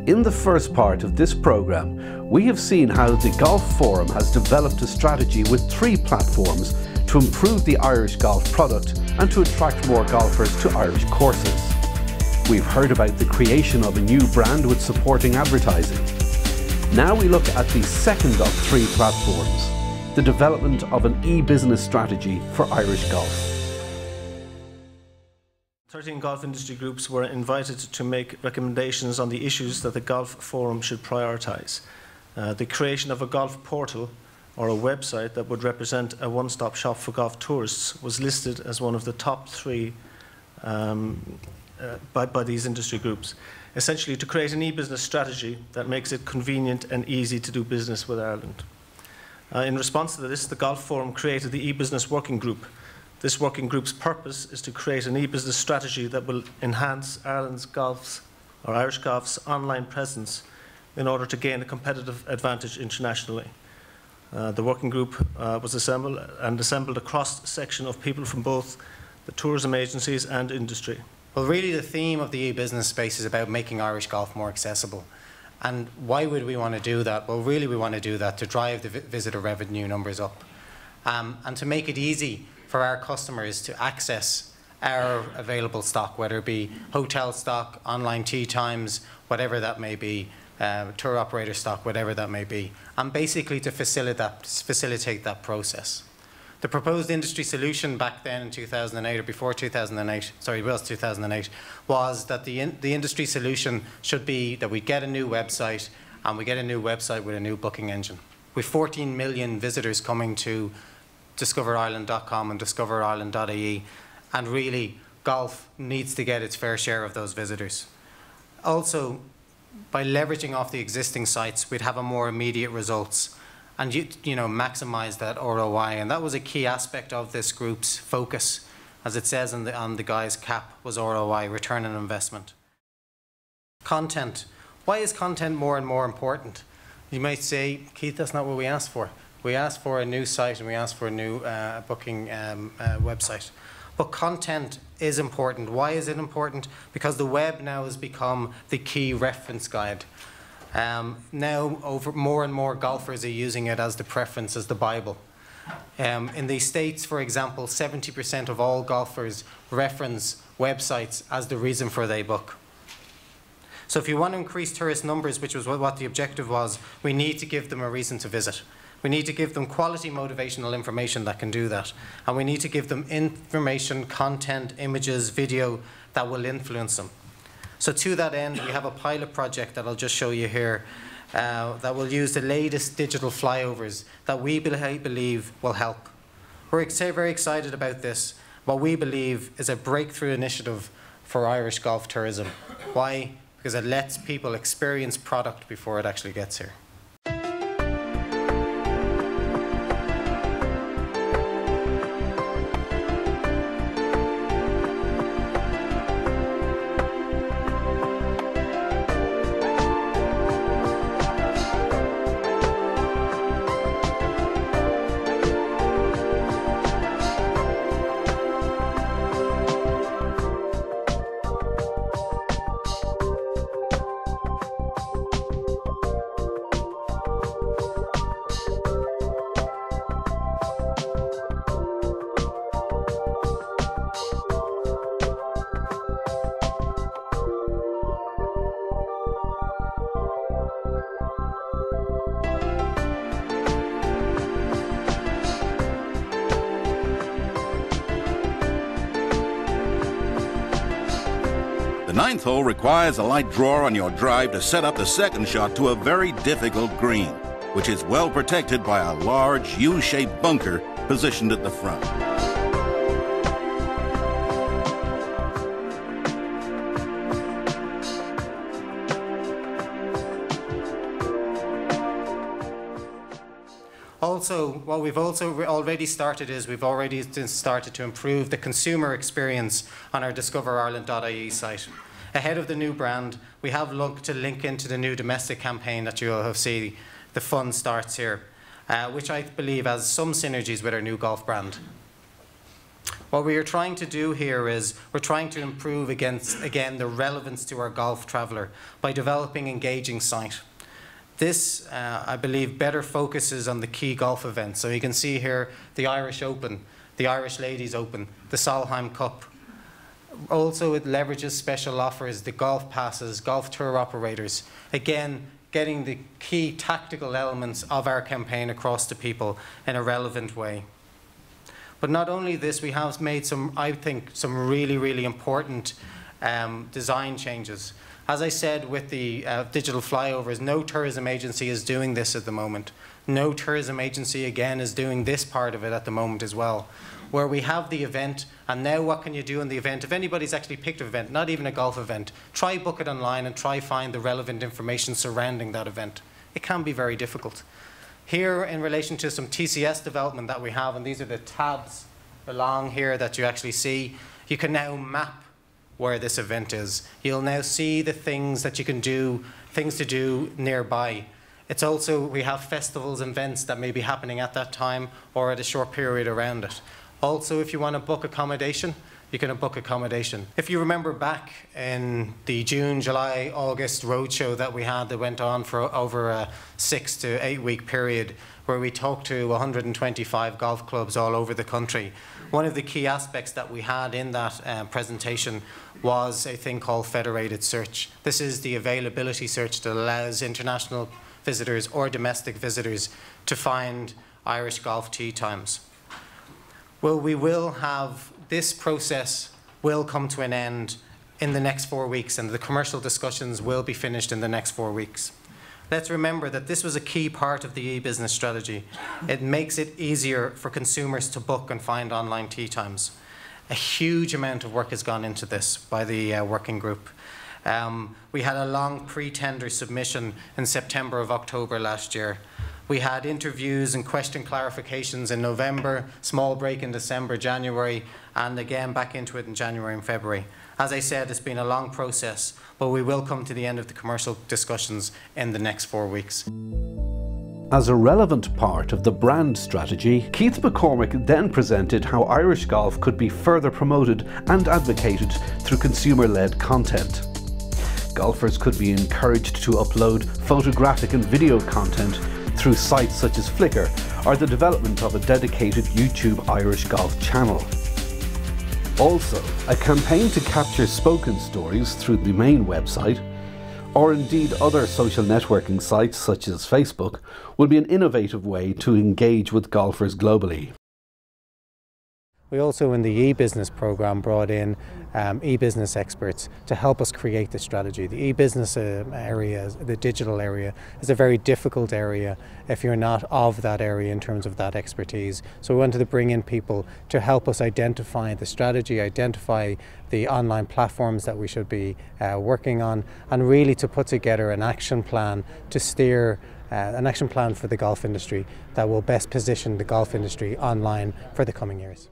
In the first part of this programme, we have seen how the Golf Forum has developed a strategy with 3 platforms to improve the Irish golf product and to attract more golfers to Irish courses. We've heard about the creation of a new brand with supporting advertising. Now we look at the second of 3 platforms, the development of an e-business strategy for Irish golf. 13 golf industry groups were invited to make recommendations on the issues that the Golf Forum should prioritise. The creation of a golf portal or a website that would represent a one-stop shop for golf tourists was listed as one of the top 3 by these industry groups. Essentially, to create an e-business strategy that makes it convenient and easy to do business with Ireland. In response to this, the Golf Forum created the e-business working group. This working group's purpose is to create an e-business strategy that will enhance Ireland's golf's or Irish golf's online presence in order to gain a competitive advantage internationally. The working group was assembled a cross-section of people from both the tourism agencies and industry. Well, really the theme of the e-business space is about making Irish golf more accessible. And why would we want to do that? Well, really we want to do that to drive the visitor revenue numbers up and to make it easy for our customers to access our available stock, whether it be hotel stock, online tee times, whatever that may be, tour operator stock, whatever that may be, and basically to facilitate that process. The proposed industry solution back then in 2008, or before 2008, sorry, it was 2008, was that the industry solution should be that we get a new website, and we get a new website with a new booking engine. With 14 million visitors coming to discoverireland.com and discoverireland.ie, and really golf needs to get its fair share of those visitors. Also, by leveraging off the existing sites, we'd have a more immediate results and maximise that ROI, and that was a key aspect of this group's focus, as it says on the guy's cap, was ROI, return on investment. Content. Why is content more and more important? You might say, Keith, that's not what we asked for. We asked for a new site and we asked for a new booking website. But content is important. Why is it important? Because the web now has become the key reference guide. Now more and more golfers are using it as the preference, as the Bible. In the States, for example, 70% of all golfers reference websites as the reason for their book. So if you want to increase tourist numbers, which was what the objective was, we need to give them a reason to visit. We need to give them quality motivational information that can do that. And we need to give them information, content, images, video that will influence them. So to that end, we have a pilot project that I'll just show you here that will use the latest digital flyovers that we believe will help. We're very excited about this. What we believe is a breakthrough initiative for Irish golf tourism. Why? Because it lets people experience product before it actually gets here. The 9th hole requires a light draw on your drive to set up the second shot to a very difficult green, which is well protected by a large U-shaped bunker positioned at the front. Also, what we've already started is we've already started to improve the consumer experience on our discoverireland.ie site. Ahead of the new brand, we have looked to link into the new domestic campaign that you'll have seen. The fun starts here, which I believe has some synergies with our new golf brand. What we are trying to do here is we're trying to improve again the relevance to our golf traveller by developing engaging site. This, I believe, better focuses on the key golf events. So you can see here the Irish Open, the Irish Ladies Open, the Solheim Cup. Also, it leverages special offers, the golf passes, golf tour operators. Again, getting the key tactical elements of our campaign across to people in a relevant way. But not only this, we have made some, I think, some really, really important design changes. As I said with the digital flyovers, no tourism agency is doing this at the moment. No tourism agency, again, is doing this part of it at the moment as well. Where we have the event, and now what can you do in the event? If anybody's actually picked an event, not even a golf event, try book it online and try find the relevant information surrounding that event. It can be very difficult. Here, in relation to some TCS development that we have, and these are the tabs along here that you actually see, you can now map where this event is. You'll now see the things that you can do, things to do nearby. It's also, we have festivals and events that may be happening at that time or at a short period around it. Also, if you want to book accommodation, you can book accommodation. If you remember back in the June, July, August roadshow that we had that went on for over a 6 to 8 week period, where we talked to 125 golf clubs all over the country, one of the key aspects that we had in that presentation was a thing called federated search. This is the availability search that allows international visitors or domestic visitors to find Irish golf tee times. Well, we will have, this process will come to an end in the next 4 weeks, and the commercial discussions will be finished in the next 4 weeks. Let's remember that this was a key part of the e-business strategy. It makes it easier for consumers to book and find online tee times. A huge amount of work has gone into this by the working group. We had a long pre-tender submission in September of October last year. We had interviews and question clarifications in November, small break in December, January, and again back into it in January and February. As I said, it's been a long process, but we will come to the end of the commercial discussions in the next 4 weeks. As a relevant part of the brand strategy, Keith McCormick then presented how Irish golf could be further promoted and advocated through consumer-led content. Golfers could be encouraged to upload photographic and video content through sites such as Flickr, or the development of a dedicated YouTube Irish golf channel. Also, a campaign to capture spoken stories through the main website, or indeed other social networking sites such as Facebook, will be an innovative way to engage with golfers globally. We also, in the e-business program, brought in e-business experts to help us create the strategy. The e-business area, the digital area, is a very difficult area if you're not of that area in terms of that expertise. So we wanted to bring in people to help us identify the strategy, identify the online platforms that we should be working on, and really to put together an action plan to steer an action plan for the golf industry that will best position the golf industry online for the coming years.